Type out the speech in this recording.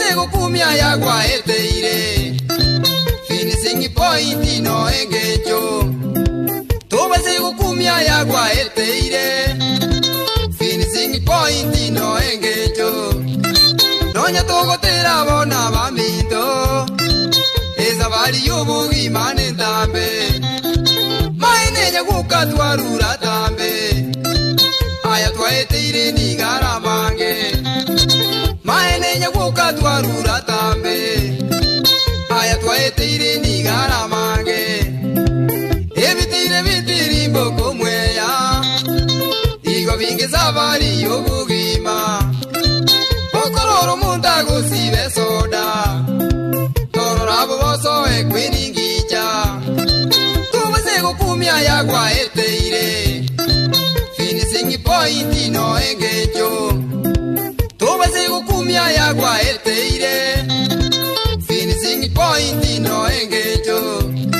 Tubasego kumia yagwa eteire finishing point no engecho. Tubasego kumia yagwa eteire finishing point no engecho. Nonya togotera bona bamito eza bali yobugi mane tambe maine nyaguka twarura tambe aya twaeteire ni garamange maine nyaguka twarura tambe aya twaeteire ni garamange ebitire bitiri mboko mweya igo binge zabali yobugima okororo mundago sibe soda tororabo boso ekwiningicha. Tubasego kumia yagwa eteire finishing point no engecho. Tubasego kumia yagwa eteire